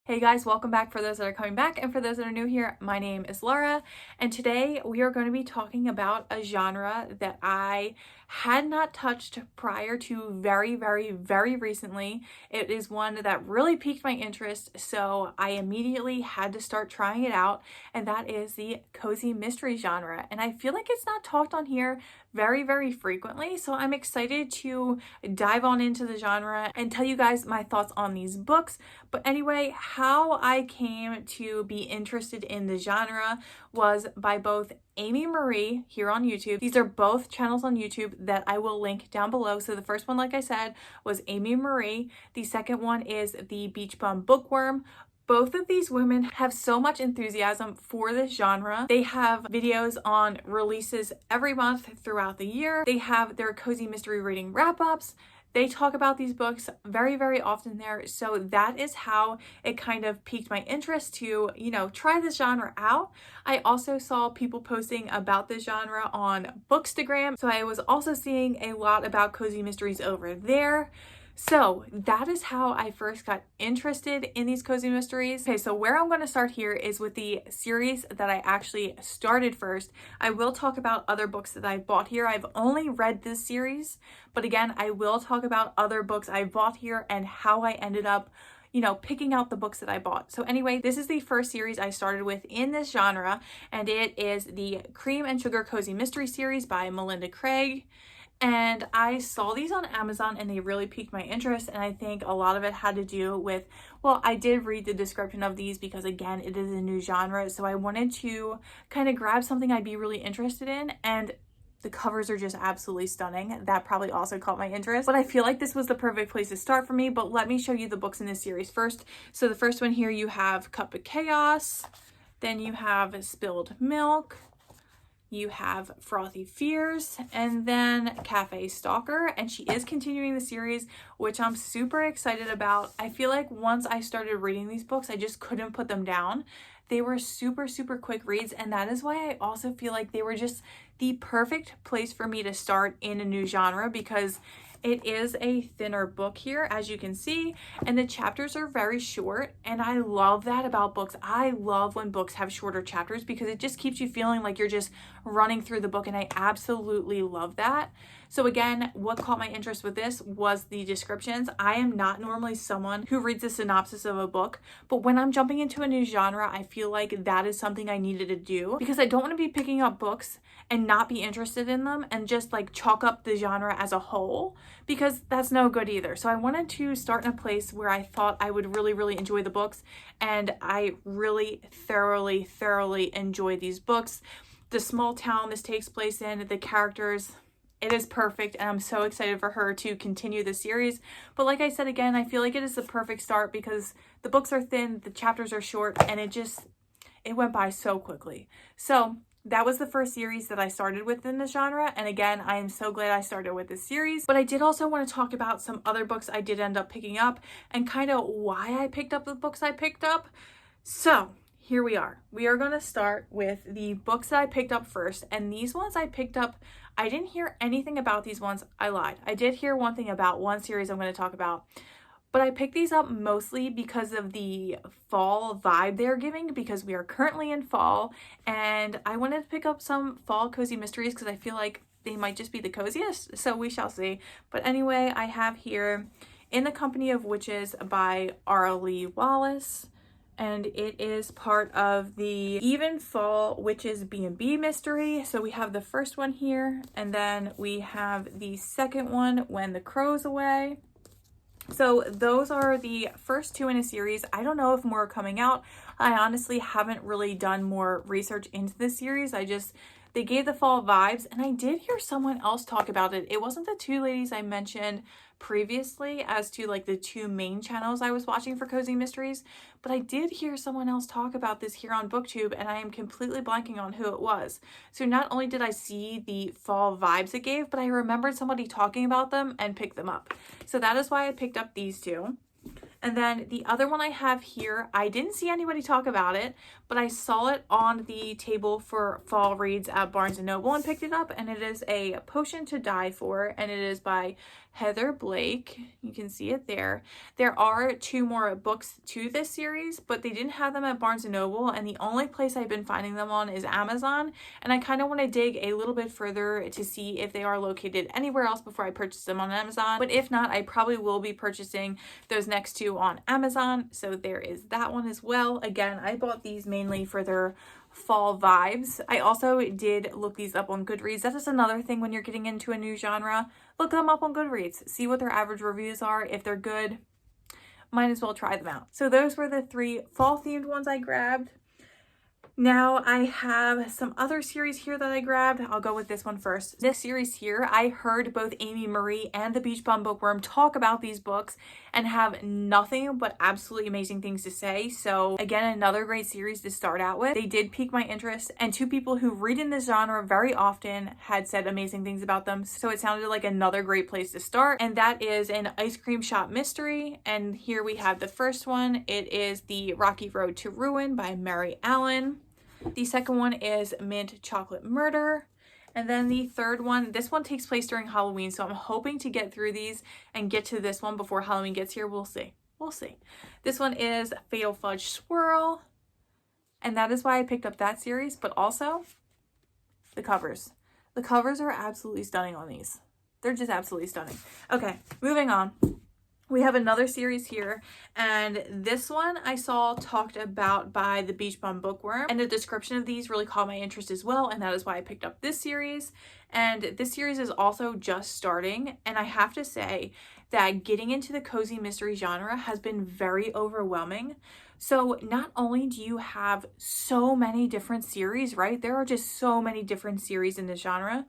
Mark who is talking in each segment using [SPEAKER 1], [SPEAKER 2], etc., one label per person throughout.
[SPEAKER 1] Hey guys, welcome back for those that are coming back, and for those that are new here, my name is Laura, and today we are going to be talking about a genre that I had not touched prior to very recently. It is one that really piqued my interest, so I immediately had to start trying it out, and that is the cozy mystery genre. And I feel like it's not talked on here very frequently, so I'm excited to dive on into the genre and tell you guys my thoughts on these books. But anyway, how I came to be interested in the genre was by both Amy Marie here on YouTube. These are both channels on YouTube that I will link down below. So the first one, like I said, was Amy Marie. The second one is the Beach Bum Bookworm. Both of these women have so much enthusiasm for this genre. They have videos on releases every month throughout the year. They have their cozy mystery reading wrap-ups. They talk about these books very often there. So that is how it kind of piqued my interest to, try this genre out. I also saw people posting about this genre on Bookstagram. So I was also seeing a lot about cozy mysteries over there. So that is how I first got interested in these cozy mysteries. Okay, so where I'm going to start here is with the series that I actually started first. I will talk about other books that I bought here. I've only read this series, but again, I will talk about other books I bought here and how I ended up picking out the books that I bought. So anyway, this is the first series I started with in this genre, and it is the Cream and Sugar Cozy Mystery series by Melinda Craig. And I saw these on Amazon and they really piqued my interest, and I think a lot of it had to do with, well, I did read the description of these because again, it is a new genre, so I wanted to kind of grab something I'd be really interested in, and the covers are just absolutely stunning. That probably also caught my interest, but I feel like this was the perfect place to start for me. But let me show you the books in this series first. So the first one here, you have Cup of Chaos, then you have Spilled Milk, you have Frothy Fears, and then Cafe Stalker, and she is continuing the series, which I'm super excited about. I feel like once I started reading these books, I just couldn't put them down. They were super quick reads, and that is why I also feel like they were just the perfect place for me to start in a new genre, because it is a thinner book here, as you can see, and the chapters are very short, and I love that about books. I love when books have shorter chapters because it just keeps you feeling like you're just running through the book, and I absolutely love that. So again, what caught my interest with this was the descriptions. I am not normally someone who reads a synopsis of a book, but when I'm jumping into a new genre, I feel like that is something I needed to do, because I don't want to be picking up books and not be interested in them and just like chalk up the genre as a whole, because that's no good either. So I wanted to start in a place where I thought I would really enjoy the books, and I really thoroughly enjoy these books. The small town this takes place in, the characters, it is perfect, and I'm so excited for her to continue the series. But like I said, again, I feel like it is the perfect start because the books are thin, the chapters are short, and it went by so quickly. So that was the first series that I started with in the genre, and again, I am so glad I started with this series. But I did also want to talk about some other books I did end up picking up and kind of why I picked up the books I picked up. So here we are. We are going to start with the books that I picked up first, and these ones I picked up, I didn't hear anything about these ones. I lied. I did hear one thing about one series I'm going to talk about, but I picked these up mostly because of the fall vibe they're giving, because we are currently in fall, and I wanted to pick up some fall cozy mysteries because I feel like they might just be the coziest, so we shall see. But anyway, I have here In the Company of Witches by R. Lee Wallace, and it is part of the Even Fall Witches B&B mystery. So we have the first one here, and then we have the second one, When the Crow's Away. So those are the first two in a series. I don't know if more are coming out. I honestly haven't really done more research into this series. They gave the fall vibes, and I did hear someone else talk about it. It wasn't the two ladies I mentioned previously as to like the two main channels I was watching for cozy mysteries, but I did hear someone else talk about this here on BookTube, and I am completely blanking on who it was. So not only did I see the fall vibes it gave, but I remembered somebody talking about them and picked them up. So that is why I picked up these two. And then the other one I have here, I didn't see anybody talk about it, but I saw it on the table for fall reads at Barnes & Noble and picked it up, and it is A Potion to Die For, and it is by Heather Blake. You can see it there. There are 2 more books to this series, but they didn't have them at Barnes & Noble, and the only place I've been finding them on is Amazon, and I kind of want to dig a little bit further to see if they are located anywhere else before I purchase them on Amazon. But if not, I probably will be purchasing those next 2 on Amazon, so there is that one as well. Again, I bought these mainly for their fall vibes. I also did look these up on Goodreads. That is another thing when you're getting into a new genre. Look them up on Goodreads. See what their average reviews are. If they're good, might as well try them out. So those were the 3 fall themed ones I grabbed. Now I have some other series here that I grabbed. I'll go with this one first. This series here, I heard both Amy Marie and the Beach Bum Bookworm talk about these books and have nothing but absolutely amazing things to say. So again, another great series to start out with. They did pique my interest, and 2 people who read in this genre very often had said amazing things about them. So it sounded like another great place to start, and that is an ice cream shop mystery. And here we have the first one. It is The Rocky Road to Ruin by Mary Allen. The second one is Mint Chocolate Murder. And then the third one, this one takes place during Halloween, so I'm hoping to get through these and get to this one before Halloween gets here. We'll see. We'll see. This one is Fatal Fudge Swirl. And that is why I picked up that series, but also the covers. The covers are absolutely stunning on these. They're just absolutely stunning. Okay, moving on. We have another series here, and this one I saw talked about by the Beach Bum Bookworm, and the description of these really caught my interest as well, and that is why I picked up this series. And this series is also just starting, and I have to say that getting into the cozy mystery genre has been very overwhelming. So not only do you have so many different series, right? There are just so many different series in this genre.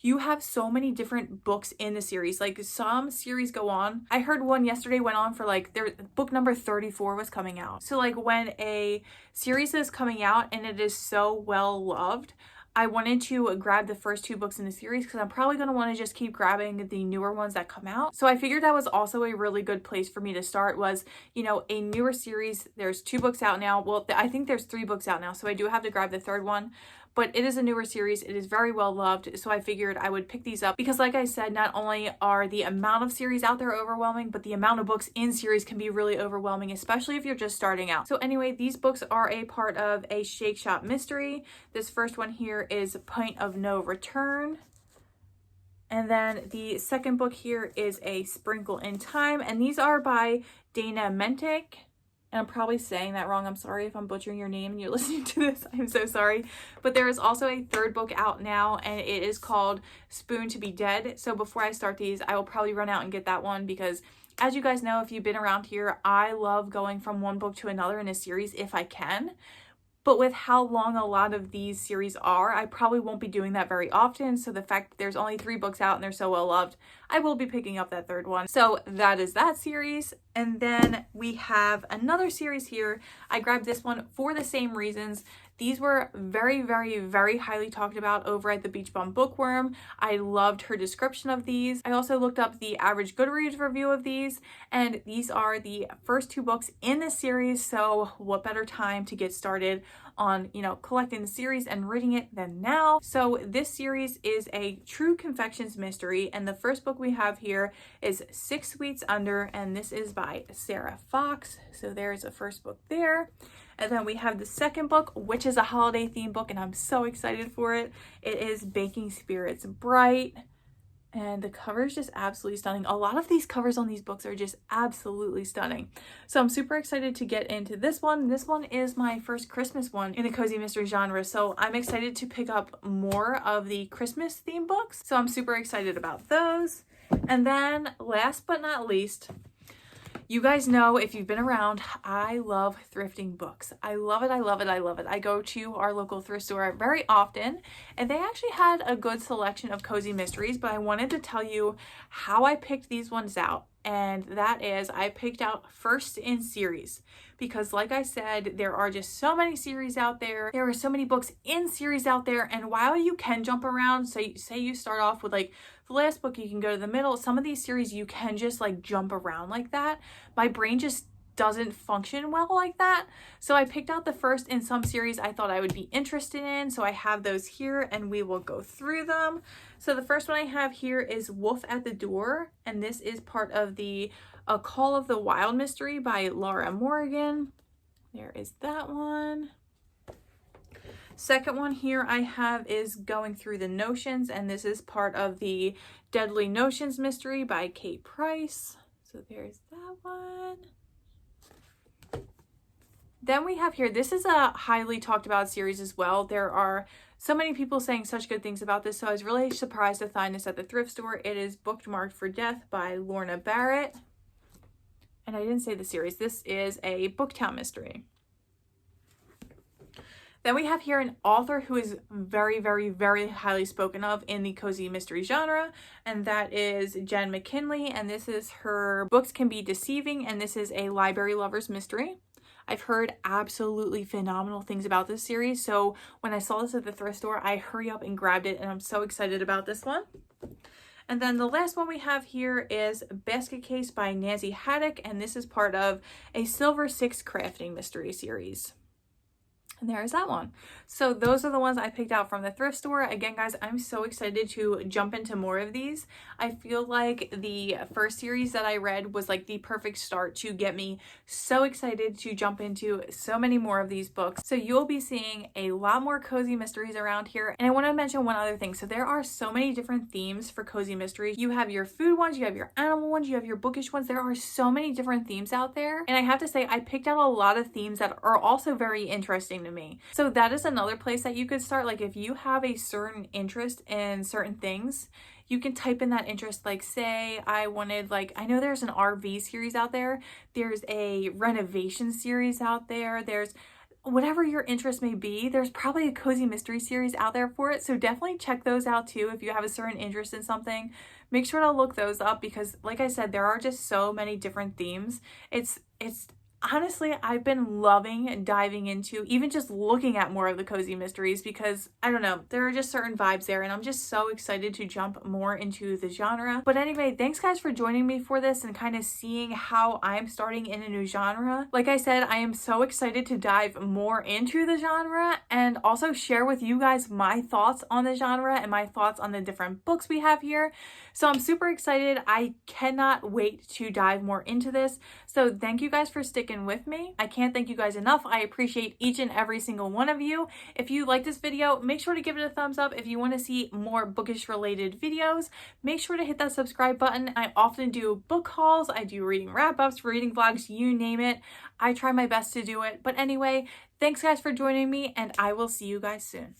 [SPEAKER 1] You have so many different books in the series. Like, some series go on. I heard one yesterday went on for like, their book number 34 was coming out. So like, when a series is coming out and it is so well loved, I wanted to grab the first 2 books in the series because I'm probably going to want to just keep grabbing the newer ones that come out. So I figured that was also a really good place for me to start, was, you know, a newer series. There's 2 books out now. Well, I think there's 3 books out now, so I do have to grab the third one. But it is a newer series. It is very well loved. So I figured I would pick these up because, like I said, not only are the amount of series out there overwhelming, but the amount of books in series can be really overwhelming, especially if you're just starting out. So anyway, these books are a part of a Shake Shop mystery. This first one here is Point of No Return. And then the second book here is A Sprinkle in Time. And these are by Dana Mentic. And I'm probably saying that wrong. I'm sorry if I'm butchering your name and you're listening to this. I'm so sorry. But there is also a third book out now, and it is called Spoon to be Dead. So before I start these, I will probably run out and get that one because, as you guys know, if you've been around here, I love going from one book to another in a series if I can. But with how long a lot of these series are, I probably won't be doing that very often. So the fact that there's only 3 books out and they're so well loved, I will be picking up that third one. So that is that series. And then we have another series here. I grabbed this one for the same reasons. These were very, very, very highly talked about over at the Beach Bum Bookworm. I loved her description of these. I also looked up the average Goodreads review of these, and these are the first 2 books in this series. So what better time to get started on, you know, collecting the series and reading it than now. So this series is a true Confections mystery, and the first book we have here is 6 Sweets Under, and this is by Sarah Fox. So there's a first book there. And then we have the second book, which is a holiday themed book, and I'm so excited for it. It is Baking Spirits Bright, and the cover is just absolutely stunning. A lot of these covers on these books are just absolutely stunning. So I'm super excited to get into this one. This one is my first Christmas one in the cozy mystery genre, so I'm excited to pick up more of the Christmas themed books. So I'm super excited about those. And then last but not least, you guys know, if you've been around, I love thrifting books. I love it, I love it, I love it. I go to our local thrift store very often, and they actually had a good selection of cozy mysteries, but I wanted to tell you how I picked these ones out. And that is, I picked out first in series, because like I said, there are just so many series out there. There are so many books in series out there, and while you can jump around, so say you start off with like the last book, you can go to the middle. Some of these series you can just like jump around like that. My brain just doesn't function well like that. So I picked out the first in some series I thought I would be interested in. So I have those here and we will go through them. So the first one I have here is Wolf at the Door, and this is part of the A Call of the Wild mystery by Laura Morgan. There is that one. Second one here I have is Going Through the Notions, and this is part of the Deadly Notions mystery by Kate Price. So there's that one. Then we have here, this is a highly talked about series as well. There are so many people saying such good things about this, so I was really surprised to find this at the thrift store. It is Bookmarked for Death by Lorna Barrett. And I didn't say the series. This is a Booktown mystery. Then we have here an author who is very, very, very highly spoken of in the cozy mystery genre, and that is Jen McKinley, and this is her Books Can Be Deceiving, and this is a library lover's mystery. I've heard absolutely phenomenal things about this series, so when I saw this at the thrift store, I hurry up and grabbed it, and I'm so excited about this one. And then the last one we have here is Basket Case by Nancy Haddock, and this is part of a Silver Six crafting mystery series. And there is that one. So those are the ones I picked out from the thrift store. Again, guys, I'm so excited to jump into more of these. I feel like the first series that I read was like the perfect start to get me so excited to jump into so many more of these books. So you'll be seeing a lot more cozy mysteries around here. And I want to mention one other thing. So there are so many different themes for cozy mysteries. You have your food ones, you have your animal ones, you have your bookish ones. There are so many different themes out there. And I have to say, I picked out a lot of themes that are also very interesting to me. So that is another place that you could start. Like if you have a certain interest in certain things, you can type in that interest. Like say I wanted, like, I know there's an RV series out there. There's a renovation series out there. There's whatever your interest may be. There's probably a cozy mystery series out there for it. So definitely check those out too. If you have a certain interest in something, make sure to look those up because like I said, there are just so many different themes. It's honestly, I've been loving diving into even just looking at more of the cozy mysteries because I don't know, there are just certain vibes there and I'm just so excited to jump more into the genre. But anyway, thanks guys for joining me for this and kind of seeing how I'm starting in a new genre. Like I said, I am so excited to dive more into the genre and also share with you guys my thoughts on the genre and my thoughts on the different books we have here. So I'm super excited. I cannot wait to dive more into this. So thank you guys for sticking with me. I can't thank you guys enough. I appreciate each and every single one of you. If you like this video, make sure to give it a thumbs up. If you want to see more bookish related videos, make sure to hit that subscribe button. I often do book hauls, I do reading wrap-ups, reading vlogs, you name it. I try my best to do it. But anyway, thanks guys for joining me and I will see you guys soon.